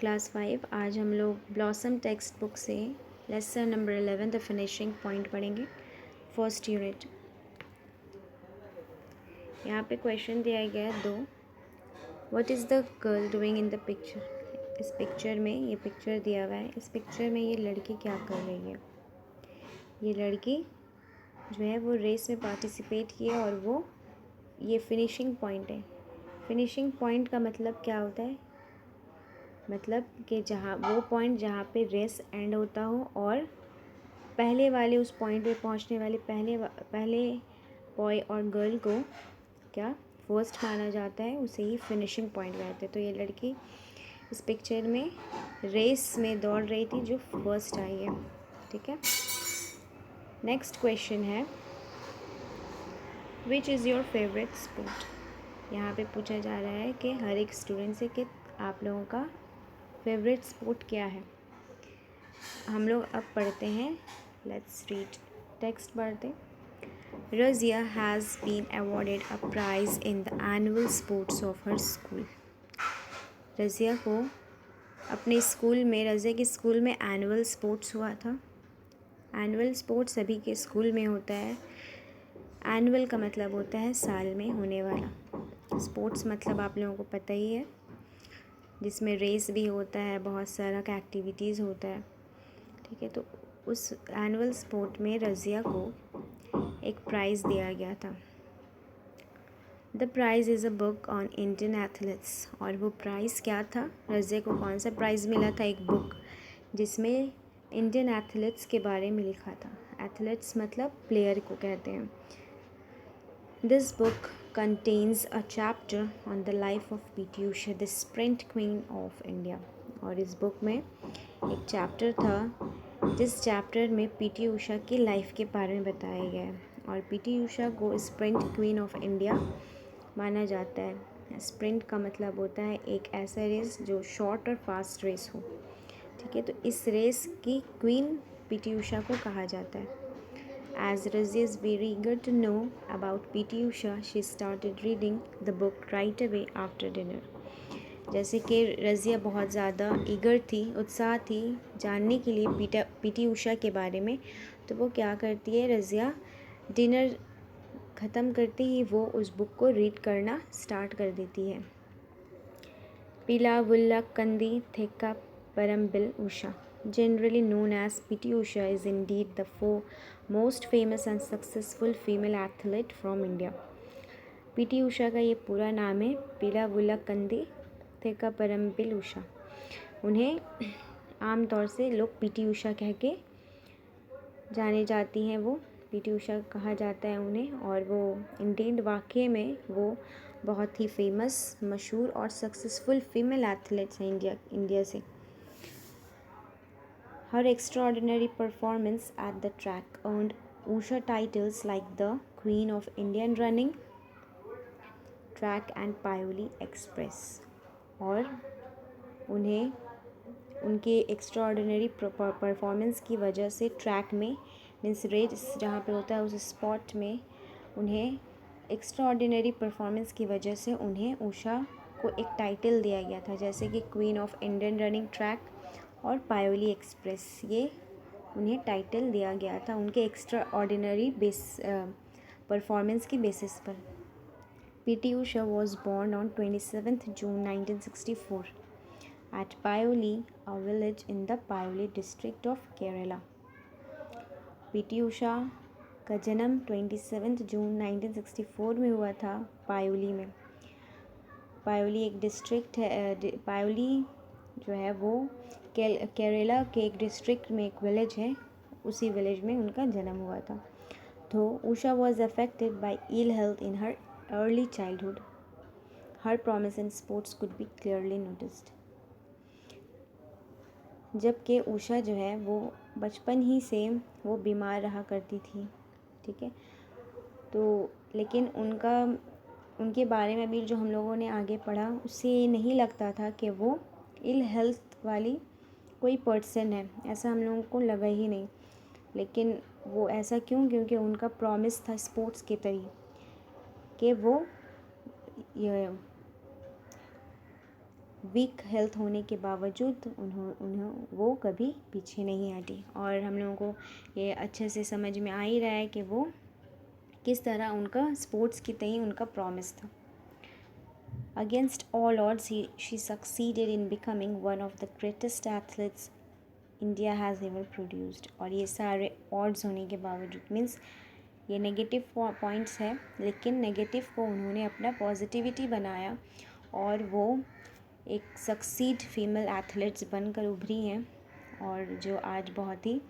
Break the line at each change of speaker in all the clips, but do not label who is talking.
Class 5। आज हम लोग ब्लॉसम टेक्स्ट बुक से lesson number 11 the finishing point पढ़ेंगे। First unit. यहाँ पे क्वेश्चन दिया गया है 2। What is the girl doing in the picture. इस पिक्चर में ये पिक्चर दिया हुआ है। इस पिक्चर में ये लड़की क्या कर रही है। ये लड़की जो है वो रेस में पार्टिसिपेट की है और वो ये फिनिशिंग पॉइंट है। फिनिशिंग पॉइंट का मतलब क्या होता है, मतलब कि जहाँ वो पॉइंट जहाँ पे रेस एंड होता हो और पहले वाले उस पॉइंट पे पहुँचने वाले पहले बॉय और गर्ल को क्या फर्स्ट माना जाता है, उसे ही फिनिशिंग पॉइंट कहते हैं। तो ये लड़की इस पिक्चर में रेस में दौड़ रही थी जो फर्स्ट आई है। ठीक है। नेक्स्ट क्वेश्चन है which is your favourite sport. यहाँ पे पूछा जा रहा है कि हर एक स्टूडेंट से कि आप लोगों का फेवरेट स्पोर्ट क्या है। हम लोग अब पढ़ते हैं। लेट्स रीड टेक्स्ट पढ़ते। Razia has been awarded a prize in the annual sports of her school. Razia को अपने स्कूल में, रज़िया के स्कूल में एनुअल स्पोर्ट्स हुआ था। एनुअल स्पोर्ट्स सभी के स्कूल में होता है। एनुअल का मतलब होता है साल में होने वाला। स्पोर्ट्स मतलब आप लोगों को पता ही है, जिसमें रेस भी होता है, बहुत सारा का एक्टिविटीज़ होता है। ठीक है। तो उस एनुअल स्पोर्ट में रज़िया को एक प्राइज़ दिया गया था। The prize is a book on Indian athletes. और वो प्राइज़ क्या था, रज़िया को कौन सा प्राइज़ मिला था, एक बुक जिसमें इंडियन एथलीट्स के बारे में लिखा था। एथलीट्स मतलब प्लेयर को कहते हैं। This book contains a chapter on the life of PT Usha, the sprint queen of India। और इस बुक में एक चैप्टर था जिस चैप्टर में पीटी उषा की लाइफ के बारे में बताया गया है। और पीटी उषा को स्प्रिंट क्वीन ऑफ इंडिया माना जाता है। स्प्रिंट का मतलब होता है एक ऐसा रेस जो शॉर्ट और फास्ट रेस हो। ठीक है। तो इस रेस की क्वीन पीटी उषा को कहा जाता है। As Razia is very eager to know about PT Usha, she started reading the book right away after dinner। जैसे कि रज़िया बहुत ज़्यादा ईगर थी, उत्साह थी जानने के लिए पीटी उषा के बारे में, तो वो क्या करती है, रज़िया डिनर ख़त्म करते ही वो उस बुक को रीड करना स्टार्ट कर देती है। पीला वुल्ला कंदी थेक्का Parambil Usha, generally known as PT Usha, is indeed the most famous and successful female athlete from India। PT Usha का ये पूरा नाम है पीला वुल्ला कंदी थेक्का परम्बिल उषा। उन्हें आम तौर से लोग PT उषा कह के जाने जाती हैं। वो PT उषा कहा जाता है उन्हें। और वो इंडीड वाकई में वो बहुत ही फेमस, मशहूर और सक्सेसफुल फीमेल एथलीट्स हैं इंडिया से। Her extraordinary performance at the track earned Usha titles like the Queen of Indian Running, Track and Paoli Express। और उन्हें उनके एक्स्ट्राऑर्डिनरी परफॉर्मेंस की वजह से ट्रैक में, मीन्स रेस जहाँ पे होता है उस स्पॉट में, उन्हें एक्स्ट्राऑर्डिनरी परफॉर्मेंस की वजह से उन्हें उषा को एक टाइटल दिया गया था, जैसे कि queen of Indian running, track और पायोली एक्सप्रेस। ये उन्हें टाइटल दिया गया था उनके एक्स्ट्रा ऑर्डिनरी परफॉर्मेंस की बेसिस पर। PT Usha was born on 27 June 1964 at Payyoli, a village in the Payyoli district of Kerala. PT Usha का जन्म 27 जून 1964 में हुआ था पायोली में। पायोली एक डिस्ट्रिक्ट है, पायोली जो है वो केरला के एक डिस्ट्रिक्ट में एक विलेज है, उसी विलेज में उनका जन्म हुआ था। तो Usha was affected by ill health in her early childhood. Her promise in sports could be clearly noticed. जबकि उषा जो है वो बचपन ही से वो बीमार रहा करती थी। ठीक है। तो लेकिन उनके बारे में भी जो हम लोगों ने आगे पढ़ा, उससे ये नहीं लगता था कि वो इल हेल्थ वाली कोई पर्सन है, ऐसा हम लोगों को लगा ही नहीं। लेकिन वो ऐसा क्यों, क्योंकि उनका प्रॉमिस था स्पोर्ट्स के तरीके कि वो वीक हेल्थ होने के बावजूद उन्हें वो कभी पीछे नहीं हटी। और हम लोगों को ये अच्छे से समझ में आ ही रहा है कि वो किस तरह उनका स्पोर्ट्स की तय उनका प्रॉमिस था। Against all odds she succeeded in becoming one of the greatest athletes India has ever produced. और ये सारे ऑड्स होने के बावजूद, मीन्स ये नेगेटिव पॉइंट्स है, लेकिन नेगेटिव को उन्होंने अपना पॉजिटिविटी बनाया और वो एक सक्सीड फीमेल एथलीट्स बनकर उभरी हैं। और जो आज बहुत ही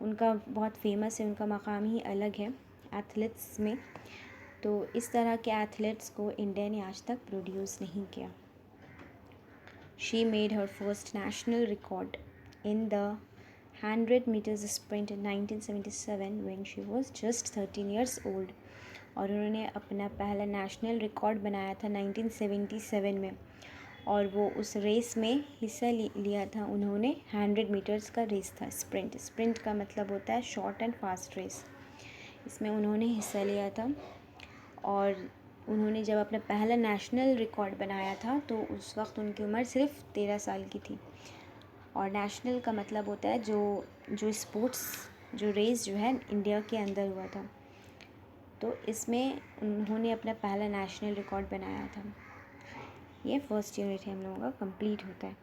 उनका बहुत फेमस है, उनका मकाम ही अलग है एथलीट्स में। तो इस तरह के एथलीट्स को इंडिया ने आज तक प्रोड्यूस नहीं किया। She made her first national record in the 100 meters sprint in 1977 when she was just 13 years old। और उन्होंने अपना पहला नेशनल रिकॉर्ड बनाया था 1977 में, और वो उस रेस में हिस्सा लिया था। उन्होंने 100 मीटर्स का रेस था, स्प्रिंट का मतलब होता है शॉर्ट एंड फास्ट रेस। इसमें उन्होंने हिस्सा लिया था और उन्होंने जब अपना पहला नेशनल रिकॉर्ड बनाया था तो उस वक्त उनकी उम्र सिर्फ 13 साल की थी। और नेशनल का मतलब होता है जो स्पोर्ट्स जो रेस जो है इंडिया के अंदर हुआ था। तो इसमें उन्होंने अपना पहला नेशनल रिकॉर्ड बनाया था। ये फर्स्ट यूनिट है हम लोगों का कंप्लीट होता है।